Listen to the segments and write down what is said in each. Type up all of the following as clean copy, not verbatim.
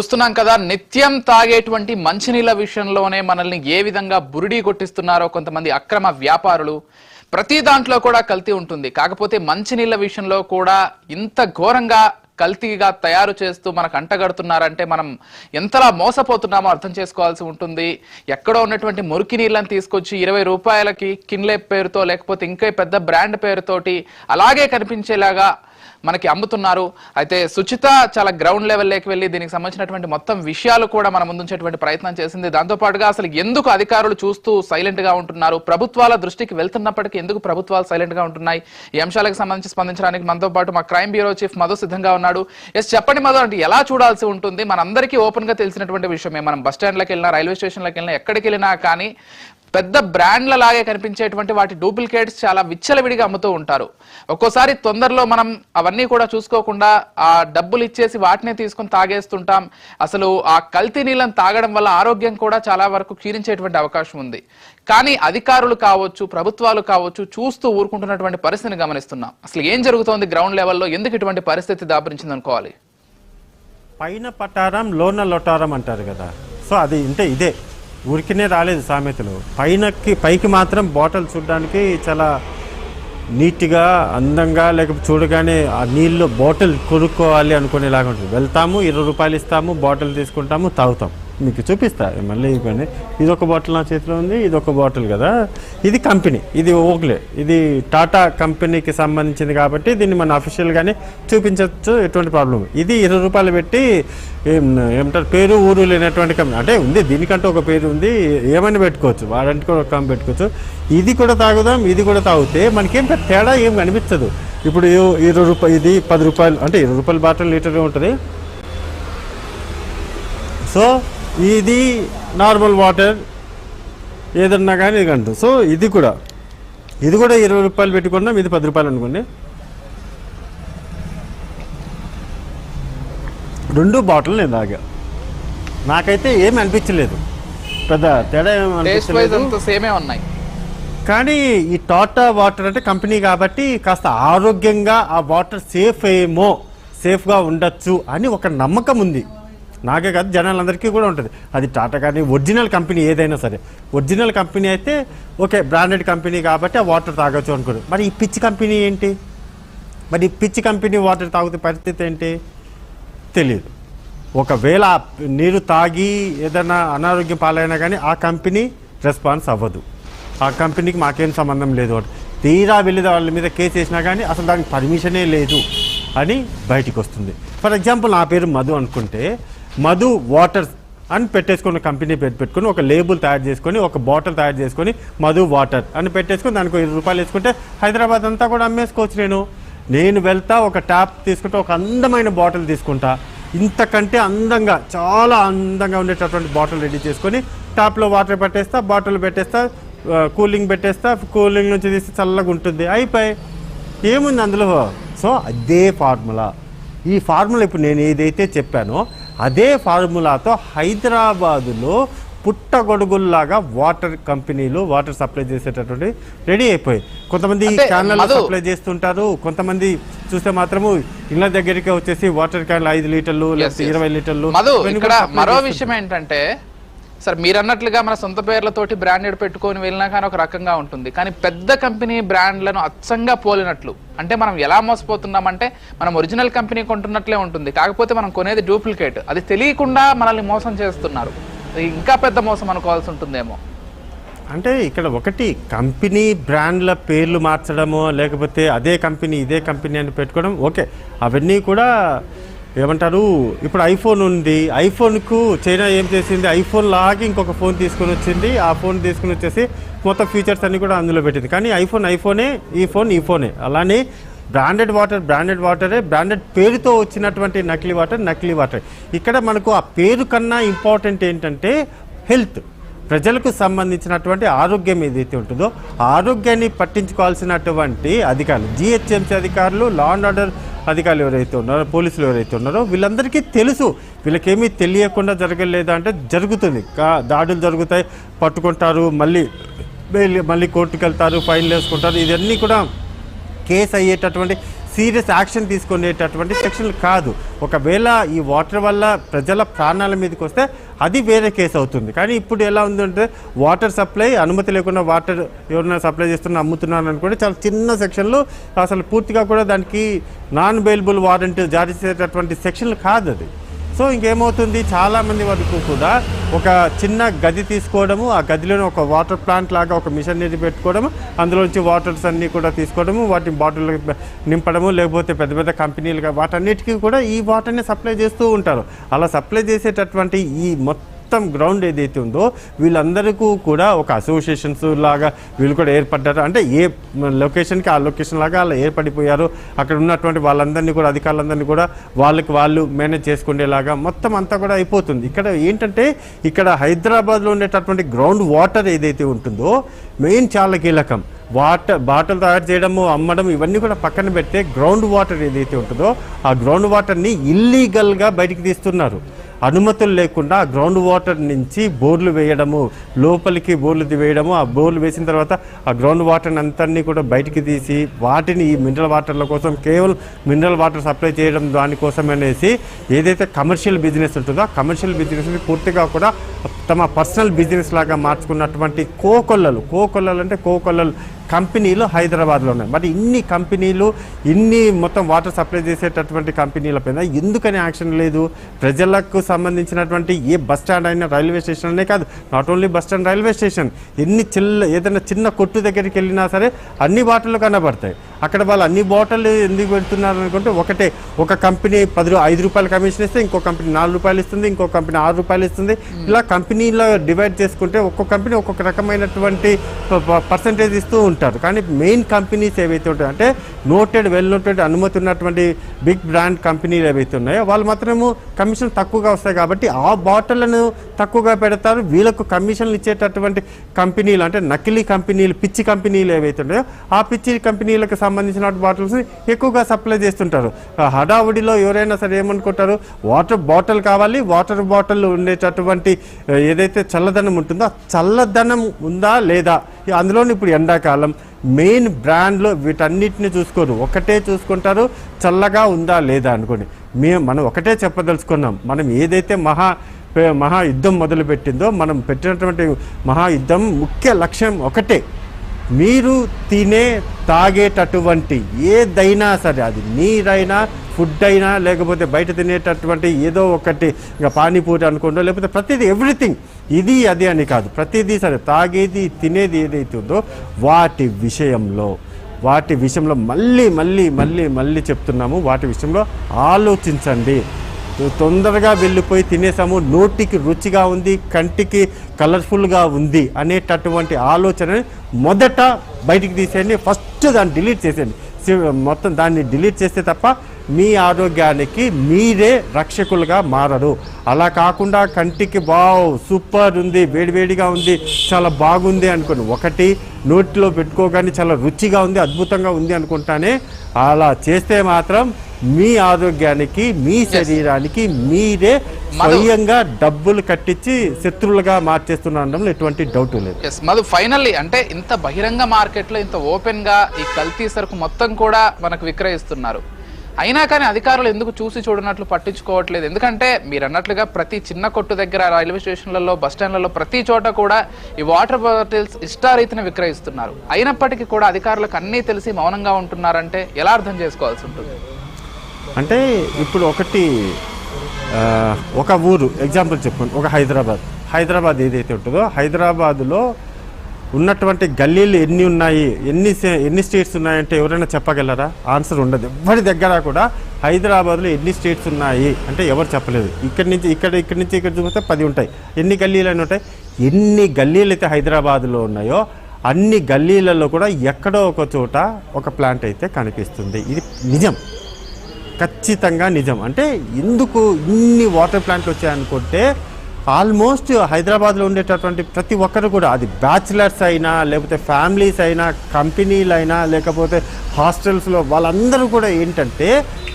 చూస్తున్నాం కదా, నిత్యం తాగేటువంటి మంచినీళ్ళ విషయంలోనే మనల్ని ఏ విధంగా బురిడీ కొట్టిస్తున్నారో కొంతమంది అక్రమ వ్యాపారులు. ప్రతి దాంట్లో కూడా కల్తీ ఉంటుంది. కాకపోతే మంచినీళ్ళ విషయంలో కూడా ఇంత ఘోరంగా కల్తీగా తయారు చేస్తూ మనకు అంటగడుతున్నారంటే మనం ఎంతలా మోసపోతున్నామో అర్థం చేసుకోవాల్సి ఉంటుంది. ఎక్కడో ఉన్నటువంటి మురికి నీళ్ళని తీసుకొచ్చి 20 రూపాయలకి కిన్లే పేరుతో లేకపోతే ఇంకా పెద్ద బ్రాండ్ పేరుతోటి అలాగే కనిపించేలాగా మనకి అమ్ముతున్నారు. అయితే సుచిత చాలా గ్రౌండ్ లెవెల్లోకి వెళ్ళి దీనికి సంబంధించినటువంటి మొత్తం విషయాలు కూడా మన ముందుంచేటువంటి ప్రయత్నం చేసింది. దాంతోపాటుగా అసలు ఎందుకు అధికారులు చూస్తూ సైలెంట్ గా ఉంటున్నారు, ప్రభుత్వాల దృష్టికి వెళ్తున్నప్పటికీ ఎందుకు ప్రభుత్వాలు సైలెంట్ గా ఉంటున్నాయి, ఈ అంశాలకు సంబంధించి స్పందించడానికి మనతో పాటు మా క్రైమ్ బ్యూరో చీఫ్ మధు సిద్ధంగా ఉన్నాడు. చెప్పండి మధు, అంటే ఎలా చూడాల్సి ఉంటుంది? మనందరికీ ఓపెన్ గా తెలిసినటువంటి విషయమే, మనం బస్ స్టాండ్లకు వెళ్ళినా రైల్వే స్టేషన్లకు వెళ్ళినా ఎక్కడికి వెళ్ళినా కానీ పెద్ద బ్రాండ్ల లాగే కనిపించేటువంటి వాటి డూప్లికేట్స్ చాలా విచ్చలవిడిగా అమ్ముతూ ఉంటారు. ఒక్కోసారి తొందరలో మనం అవన్నీ కూడా చూసుకోకుండా ఆ డబ్బులు ఇచ్చేసి వాటినే తీసుకుని తాగేస్తుంటాం. అసలు ఆ కల్తీ నీళ్ళని తాగడం వల్ల ఆరోగ్యం కూడా చాలా వరకు క్షీణించేటువంటి అవకాశం ఉంది. కానీ అధికారులు కావచ్చు, ప్రభుత్వాలు కావచ్చు చూస్తూ ఊరుకుంటున్నటువంటి పరిస్థితిని గమనిస్తున్నాం. అసలు ఏం జరుగుతోంది గ్రౌండ్ లెవెల్లో, ఎందుకు ఇటువంటి పరిస్థితి దాపురించింది అనుకోవాలి? పైన పటారం లోన లొటారం అంటారు కదా, సో అది అంటే ఇదే ఊరికినే రాలేదు సామెతలు. పైకి మాత్రం బాటిల్ చూడడానికి చాలా నీట్గా అందంగా, లేకపోతే చూడగానే ఆ నీళ్ళు బాటిల్ కొనుక్కోవాలి అనుకునేలాగా ఉంటుంది. వెళ్తాము, 20 రూపాయలు ఇస్తాము, బాటిల్ తీసుకుంటాము, తాగుతాం. మీకు చూపిస్తా మళ్ళీ ఇవ్వండి. ఇది ఒక బాటిల్ నా చేతిలో ఉంది, ఇది ఒక బాటిల్ కదా. ఇది కంపెనీ, ఇది ఓగ్లే, ఇది టాటా కంపెనీకి సంబంధించింది కాబట్టి దీన్ని మన అఫీషియల్గానే చూపించవచ్చు, ఎటువంటి ప్రాబ్లం. ఇది 20 రూపాయలు పెట్టి ఏమంటారు, పేరు ఊరు లేనటువంటి కంపెనీ అంటే ఉంది, దీనికంటే ఒక పేరు ఉంది, ఏమైనా పెట్టుకోవచ్చు, వాడంటే కూడా ఒక కంపెనీ పెట్టుకోవచ్చు. ఇది కూడా తాగుదాం, ఇది కూడా తాగితే మనకేం తేడా ఏం కనిపించదు. ఇప్పుడు 20 రూపాయలు, ఇది 10 రూపాయలు, అంటే 20 రూపాయల బాటిల్ లీటర్గా ఉంటుంది. సో ఇది నార్మల్ వాటర్ ఏదన్నా కానీ ఇది అంటూ. సో ఇది కూడా 20 రూపాయలు పెట్టుకున్నాం, ఇది 10 రూపాయలు అనుకోండి. 2 బాటిల్ నేను తాగా, నాకైతే ఏమి అనిపించలేదు, పెద్ద తేడా ఏమి ఉన్నాయి. కానీ ఈ టాటా వాటర్ అంటే కంపెనీ కాబట్టి కాస్త ఆరోగ్యంగా ఆ వాటర్ సేఫ్గా ఉండొచ్చు అని ఒక నమ్మకం ఉంది. నాకే కాదు, జనాలందరికీ కూడా ఉంటుంది. అది టాటా కానీ ఒరిజినల్ కంపెనీ ఏదైనా సరే, ఒరిజినల్ కంపెనీ అయితే ఓకే, బ్రాండెడ్ కంపెనీ కాబట్టి ఆ వాటర్ తాగొచ్చు అనుకోరు. మరి ఈ పిచ్చి కంపెనీ ఏంటి? మరి ఈ పిచ్చి కంపెనీ వాటర్ తాగితే పరిస్థితి ఏంటి తెలియదు. ఒకవేళ నీరు తాగి ఏదైనా అనారోగ్యం పాలైనా కానీ ఆ కంపెనీ రెస్పాన్స్ అవ్వదు, ఆ కంపెనీకి మాకేం సంబంధం లేదు. తీరా వెళ్ళి వాళ్ళ మీద కేసు వేసినా కానీ అసలు దానికి పర్మిషనే లేదు అని బయటికి వస్తుంది. ఫర్ ఎగ్జాంపుల్ నా పేరు మధు అనుకుంటే, మధు వాటర్స్ అని పెట్టేసుకుని కంపెనీ పేరు పెట్టుకుని ఒక లేబుల్ తయారు చేసుకొని ఒక బాటిల్ తయారు చేసుకొని మధు వాటర్ అని పెట్టేసుకొని దానికి 20 రూపాయలు వేసుకుంటే హైదరాబాద్ అంతా కూడా అమ్మేసుకోవచ్చు. నేను వెళ్తా, ఒక ట్యాప్ తీసుకుంటే ఒక అందమైన బాటిల్ తీసుకుంటా, ఇంతకంటే అందంగా, చాలా అందంగా ఉండేటటువంటి బాటిల్ రెడీ చేసుకొని ట్యాప్లో వాటర్ పెట్టేస్తా, బాటిల్ పెట్టేస్తా, కూలింగ్ పెట్టేస్తా, కూలింగ్ నుంచి తీసి చల్లగా ఉంటుంది, అయిపోయి ఏముంది అందులో. సో అదే ఫార్ములా, ఈ ఫార్ములా ఇప్పుడు నేను ఏదైతే చెప్పానో అదే ఫార్ములాతో హైదరాబాదులో పుట్టగొడుగుల్లాగా వాటర్ కంపెనీలు వాటర్ సప్లై చేసేటటువంటి రెడీ అయిపోయి, కొంతమంది క్యాన్లలో సప్లై చేస్తుంటారు, కొంతమంది చూస్తే మాత్రము ఇళ్ళ దగ్గరికి వచ్చేసి వాటర్ క్యాన్లు 5 లీటర్లు లేకపోతే 20 లీటర్లు. మరో విషయం ఏంటంటే, సార్ మీరు అన్నట్లుగా మన సొంత పేర్లతోటి బ్రాండెడ్ పెట్టుకొని వెళ్ళినా కానీ ఒక రకంగా ఉంటుంది. కానీ పెద్ద కంపెనీ బ్రాండ్లను అచ్చంగా పోలినట్లు, అంటే మనం ఎలా మోసపోతున్నామంటే మనం ఒరిజినల్ కంపెనీ కొంటున్నట్లే ఉంటుంది, కాకపోతే మనం కొనేది డూప్లికేట్. అది తెలియకుండా మనల్ని మోసం చేస్తున్నారు. ఇంకా పెద్ద మోసం అనుకోవాల్సి ఉంటుందేమో. అంటే ఇక్కడ ఒకటి, కంపెనీ బ్రాండ్ల పేర్లు మార్చడమో లేకపోతే అదే కంపెనీ ఇదే కంపెనీ అని పెట్టుకోవడం ఓకే, అవన్నీ కూడా ఏమంటారు. ఇప్పుడు ఐఫోన్ ఉంది, ఐఫోన్కు చైనా ఏం చేసింది, ఐఫోన్ లాగా ఇంకొక ఫోన్ తీసుకొని వచ్చింది, ఆ ఫోన్ తీసుకుని వచ్చేసి మొత్తం ఫీచర్స్ అన్నీ కూడా అందులో పెట్టింది. కానీ ఐఫోనే, ఈ ఫోనే. అలానే బ్రాండెడ్ వాటరే, బ్రాండెడ్ పేరుతో వచ్చినటువంటి నకిలీ వాటర్. ఇక్కడ మనకు ఆ పేరు కన్నా ఇంపార్టెంట్ ఏంటంటే హెల్త్, ప్రజలకు సంబంధించినటువంటి ఆరోగ్యం ఏదైతే ఉంటుందో ఆరోగ్యాన్ని పట్టించుకోవాల్సినటువంటి అధికారులు, జిహెచ్ఎంసీ అధికారులు, లా అండ్ ఆర్డర్ అధికారులు ఎవరైతే ఉన్నారో, పోలీసులు ఎవరైతే ఉన్నారో వీళ్ళందరికీ తెలుసు. వీళ్ళకేమీ తెలియకుండా జరగలేదా అంటే జరుగుతుంది, దాడులు జరుగుతాయి, పట్టుకుంటారు, మళ్ళీ కోర్టుకు వెళ్తారు, ఫైన్లు వేసుకుంటారు. ఇవన్నీ కూడా కేసు అయ్యేటటువంటి సీరియస్ యాక్షన్ తీసుకునేటటువంటి సెక్షన్లు కాదు. ఒకవేళ ఈ వాటర్ వల్ల ప్రజల ప్రాణాల మీదకి వస్తే అది వేరే కేసు అవుతుంది. కానీ ఇప్పుడు ఎలా ఉందంటే వాటర్ సప్లై అనుమతి లేకుండా వాటర్ ఎవరైనా సప్లై చేస్తున్నా అమ్ముతున్నారు అనుకుంటే చాలా చిన్న సెక్షన్లు, అసలు పూర్తిగా కూడా దానికి నాన్ బెయిలబుల్ వారెంట్ జారీ చేసేటటువంటి సెక్షన్లు కాదు అది. సో ఇంకేమవుతుంది, చాలామంది వరకు కూడా ఒక చిన్న గది తీసుకోవడము, ఆ గదిలోనే ఒక వాటర్ ప్లాంట్ లాగా ఒక మిషనరీ పెట్టుకోవడము, అందులోంచి వాటర్స్ అన్నీ కూడా తీసుకోవడము, వాటిని బాటిల్ నింపడము, లేకపోతే పెద్ద పెద్ద కంపెనీలుగా వాటన్నిటికీ కూడా ఈ వాటర్ని సప్లై చేస్తూ ఉంటారు. అలా సప్లై చేసేటటువంటి ఈ మొత్తం గ్రౌండ్ ఏదైతే ఉందో వీళ్ళందరికీ కూడా ఒక అసోసియేషన్స్ లాగా వీళ్ళు కూడా ఏర్పడ్డారు. అంటే ఏ లొకేషన్కి ఆ లొకేషన్ లాగా అలా ఏర్పడిపోయారు. అక్కడ ఉన్నటువంటి వాళ్ళందరినీ కూడా అధికారులందరినీ కూడా వాళ్ళకి వాళ్ళు మేనేజ్ చేసుకునేలాగా మొత్తం అంతా కూడా అయిపోతుంది. ఇక్కడ ఏంటంటే ఇక్కడ హైదరాబాద్లో ఉండేటటువంటి గ్రౌండ్ వాటర్ ఏదైతే ఉంటుందో మెయిన్ చాలా కీలకం. బాటిల్ తయారు చేయడము, అమ్మడం ఇవన్నీ కూడా పక్కన పెడితే గ్రౌండ్ వాటర్ ఏదైతే ఉంటుందో ఆ గ్రౌండ్ వాటర్ని ఇల్లీగల్గా బయటికి తీస్తున్నారు. అనుమతులు లేకుండా గ్రౌండ్ వాటర్ నుంచి బోర్లు వేయడము, లోపలికి బోర్లు వేయడము, ఆ బోర్లు వేసిన తర్వాత ఆ గ్రౌండ్ వాటర్ని అంతన్నీ కూడా బయటికి తీసి వాటిని ఈ మినరల్ వాటర్ల కోసం కేవలం మినరల్ వాటర్ సప్లై చేయడం దానికోసం అనేసి ఏదైతే కమర్షియల్ బిజినెస్ ఉంటుందో ఆ కమర్షియల్ బిజినెస్ని పూర్తిగా కూడా తమ పర్సనల్ బిజినెస్ లాగా మార్చుకున్నటువంటి కోకొల్లలు అంటే కోకొల్లలు కంపెనీలు హైదరాబాద్లో ఉన్నాయి. మరి ఇన్ని కంపెనీలు, ఇన్ని మొత్తం వాటర్ సప్లై చేసేటటువంటి కంపెనీల పైన ఎందుకని యాక్షన్ లేదు? ప్రజలకు సంబంధించినటువంటి ఏ బస్ స్టాండ్ అయినా, రైల్వే స్టేషన్ అనే కాదు, not only bus stand, railway station, ఏదైనా చిన్న కొట్టు దగ్గరికి వెళ్ళినా సరే అన్ని బాటిళ్ళు కనబడతాయి. అక్కడ వాళ్ళు అన్ని బాటిళ్ళు ఎందుకు పెడుతున్నారు అనుకుంటే ఒకటే, ఒక కంపెనీ 5 రూపాయలు కమిషన్ ఇస్తే ఇంకో కంపెనీ 4 రూపాయలు ఇస్తుంది, ఇంకో కంపెనీ 6 రూపాయలు ఇస్తుంది. ఇలా కంపెనీలో డివైడ్ చేసుకుంటే ఒక్కొక్క కంపెనీ ఒక్కొక్క రకమైనటువంటి పర్సంటేజ్ ఇస్తూ ఉంటారు. కానీ మెయిన్ కంపెనీస్ ఏవైతే ఉంటాయో అంటే వెల్ నోటెడ్ అనుమతి ఉన్నటువంటి బిగ్ బ్రాండ్ కంపెనీలు ఏవైతే ఉన్నాయో వాళ్ళు మాత్రము కమిషన్ తక్కువగా వస్తాయి కాబట్టి ఆ బాటిళ్లను తక్కువగా పెడతారు. వీళ్ళకు కమిషన్లు ఇచ్చేటటువంటి కంపెనీలు అంటే నకిలీ కంపెనీలు, పిచ్చి కంపెనీలు ఏవైతే ఉన్నాయో ఆ పిచ్చి కంపెనీలకు సంబంధించిన బాటిల్స్ ఎక్కువగా సప్లై చేస్తుంటారు. హడావుడిలో ఎవరైనా సరే ఏమనుకుంటారు, వాటర్ బాటిల్ కావాలి, వాటర్ బాటిల్ ఉండేటటువంటి ఏదైతే చల్లదనం ఉంటుందో ఆ చల్లదనం ఉందా లేదా, అందులోని ఇప్పుడు ఎండాకాలం మెయిన్ బ్రాండ్లో వీటన్నిటిని చూసుకోరు, ఒకటే చూసుకుంటారు చల్లగా ఉందా లేదా అనుకోండి. మనం ఒకటే చెప్పదలుచుకున్నాం, మనం ఏదైతే మహాయుద్ధం మొదలుపెట్టిందో మనం పెట్టినటువంటి మహాయుద్ధం ముఖ్య లక్ష్యం ఒకటే, మీరు తాగేటటువంటి ఏదైనా సరే, అది నీరైనా, ఫుడ్ అయినా, లేకపోతే బయట తినేటటువంటి ఏదో ఒకటి, ఇంకా పానీపూరి అనుకోండి, లేకపోతే ప్రతిదీ ఎవ్రీథింగ్ ఇది అది అని కాదు, ప్రతిదీ సరే తాగేది తినేది ఏదైతే ఉందో వాటి విషయంలో మళ్ళీ చెప్తున్నాము, వాటి విషయంలో ఆలోచించండి. తొందరగా వెళ్ళిపోయి తినేసాము, నోటికి రుచిగా ఉంది, కంటికి కలర్ఫుల్గా ఉంది అనేటటువంటి ఆలోచనని మొదట బయటికి తీసేయండి. ఫస్ట్ దాన్ని డిలీట్ చేసేయండి. మొత్తం దాన్ని డిలీట్ చేస్తే తప్ప మీ ఆరోగ్యానికి మీరే రక్షకులుగా మారరు. అలా కాకుండా కంటికి సూపర్ ఉంది, వేడివేడిగా ఉంది, చాలా బాగుంది అనుకోండి, ఒకటి నోటిలో పెట్టుకోగానే చాలా రుచిగా ఉంది, అద్భుతంగా ఉంది అనుకుంటానే అలా చేస్తే మాత్రం మీ ఆరోగ్యానికి, మీ శరీరానికి మీరే స్వయంగా డబ్బులు కట్టించి శత్రువులుగా మార్చేస్తున్న ఎటువంటి డౌట్ లేదు. మధు, ఫైనల్లీ అంటే ఇంత బహిరంగ మార్కెట్లో ఇంత ఓపెన్ గా ఈ కల్తీ సరుకు మొత్తం కూడా మనకు విక్రయిస్తున్నారు, అయినా కానీ అధికారులు ఎందుకు చూసి చూడనట్లు పట్టించుకోవట్లేదు? ఎందుకంటే మీరు అన్నట్లుగా ప్రతి చిన్న కొట్టు దగ్గర, రైల్వే స్టేషన్లలో, బస్ స్టాండ్లలో ప్రతి చోట కూడా ఈ వాటర్ బాటిల్స్ ఇష్టారీతిని విక్రయిస్తున్నారు. అయినప్పటికీ కూడా అధికారులకు అన్నీ తెలిసి మౌనంగా ఉంటున్నారంటే ఎలా అర్థం చేసుకోవాల్సి ఉంటుంది? అంటే ఇప్పుడు ఒక ఊరు ఎగ్జాంపుల్ చెప్పుకోండి, ఒక హైదరాబాద్ ఏదైతే ఉంటుందో హైదరాబాదులో ఉన్నటువంటి గల్లీలు ఎన్ని ఉన్నాయి, ఎన్ని స్టేట్స్ ఉన్నాయంటే ఎవరైనా చెప్పగలరా? ఆన్సర్ ఉండదు. ఎవరి దగ్గర కూడా హైదరాబాద్లో ఎన్ని స్టేట్స్ ఉన్నాయి అంటే ఎవరు చెప్పలేదు. ఇక్కడి నుంచి ఇక్కడ చూస్తే 10 ఉంటాయి. ఎన్ని గల్లీలు అని ఉంటాయి? ఎన్ని గల్లీలు అయితే హైదరాబాద్లో ఉన్నాయో అన్ని గల్లీలలో కూడా ఎక్కడో ఒక చోట ఒక ప్లాంట్ అయితే కనిపిస్తుంది. ఇది నిజం, ఖచ్చితంగా నిజం. అంటే ఎందుకు ఇన్ని వాటర్ ప్లాంట్లు వచ్చాయనుకుంటే ఆల్మోస్ట్ హైదరాబాద్లో ఉండేటటువంటి ప్రతి ఒక్కరు కూడా, అది బ్యాచిలర్స్ అయినా, లేకపోతే ఫ్యామిలీస్ అయినా, కంపెనీలు అయినా, లేకపోతే హాస్టల్స్లో వాళ్ళందరూ కూడా ఏంటంటే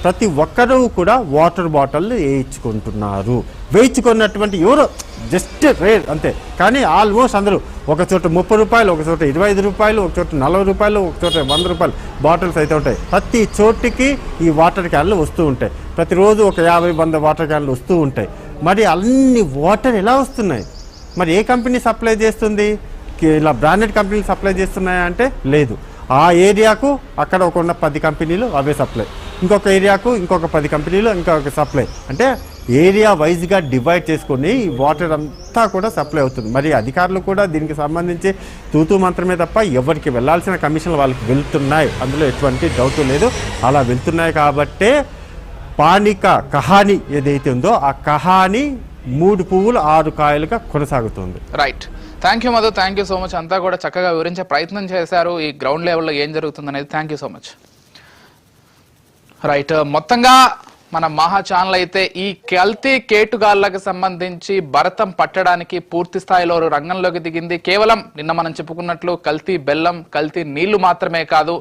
ప్రతి ఒక్కరూ కూడా వాటర్ బాటిల్ వేయించుకుంటున్నారు. వేయించుకున్నటువంటి ఎవరో జస్ట్ రేర్ అంతే. కానీ ఆల్మోస్ట్ అందరూ ఒక చోట 30 రూపాయలు, ఒక చోట 25 రూపాయలు, ఒక చోట 40 రూపాయలు, ఒక చోట 100 రూపాయలు బాటిల్స్ అయితే ఉంటాయి. ప్రతి చోటికి ఈ వాటర్ క్యాన్లు వస్తూ ఉంటాయి. ప్రతిరోజు ఒక 50-100 వాటర్ క్యాన్లు వస్తూ ఉంటాయి. మరి అన్ని వాటర్ ఎలా వస్తున్నాయి? మరి ఏ కంపెనీ సప్లై చేస్తుంది? ఇలా బ్రాండెడ్ కంపెనీలు సప్లై చేస్తున్నాయా అంటే లేదు. ఆ ఏరియాకు అక్కడ ఒక 10 కంపెనీలు అవే సప్లై, ఇంకొక ఏరియాకు ఇంకొక 10 కంపెనీలు ఇంకొక సప్లై, అంటే ఏరియా వైజ్గా డివైడ్ చేసుకొని ఈ వాటర్ అంతా కూడా సప్లై అవుతుంది. మరి అధికారులు కూడా దీనికి సంబంధించి తూతూ మాత్రమే తప్ప ఎవరికి వెళ్ళాల్సిన కమిషన్లు వాళ్ళకి వెళ్తున్నాయి, అందులో ఎటువంటి డౌట్ లేదు. అలా వెళ్తున్నాయి కాబట్టే పానిక కహాని ఏదైతే ఉందో ఆ కహాని 3 పువ్వులు 6 కాయలుగా కొనసాగుతుంది. Right, thank you Madhu, thank you so much. అంతా కూడా చక్కగా వివరించే ప్రయత్నం చేశారు ఈ గ్రౌండ్ లెవెల్లో ఏం జరుగుతుంది అనేది. Thank you so much. Right, మొత్తంగా మన మహా ఛానల్ అయితే ఈ కల్తీ కేటుగాళ్లకు సంబంధించి భరతం పట్టడానికి పూర్తి స్థాయిలో రంగంలోకి దిగింది. కేవలం నిన్న మనం చెప్పుకున్నట్లు కల్తీ బెల్లం, కల్తీ నీళ్లు మాత్రమే కాదు,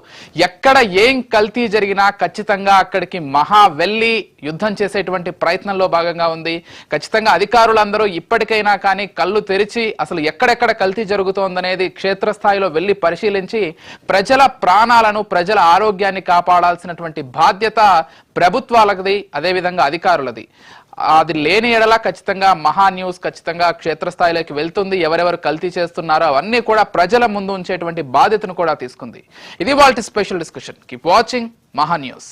ఎక్కడ ఏం కల్తీ జరిగినా ఖచ్చితంగా అక్కడికి మహా వెళ్ళి యుద్ధం చేసేటువంటి ప్రయత్నంలో భాగంగా ఉంది. ఖచ్చితంగా అధికారులందరూ ఇప్పటికైనా కానీ కళ్ళు తెరిచి అసలు ఎక్కడెక్కడ కల్తీ జరుగుతోందనేది క్షేత్రస్థాయిలో వెళ్ళి పరిశీలించి ప్రజల ప్రాణాలను, ప్రజల ఆరోగ్యాన్ని కాపాడాల్సినటువంటి బాధ్యత ప్రభుత్వాలది, అదేవిధంగా అధికారులది. అది లేని ఎడల ఖచ్చితంగా మహా న్యూస్ ఖచ్చితంగా క్షేత్రస్థాయిలోకి వెళ్తుంది. ఎవరెవరు కల్తీ చేస్తున్నారో అవన్నీ కూడా ప్రజల ముందు ఉంచేటువంటి బాధ్యతను కూడా తీసుకుంది. ఇది వాళ్ళ స్పెషల్ డిస్కషన్. కీప్ వాచింగ్ మహా న్యూస్.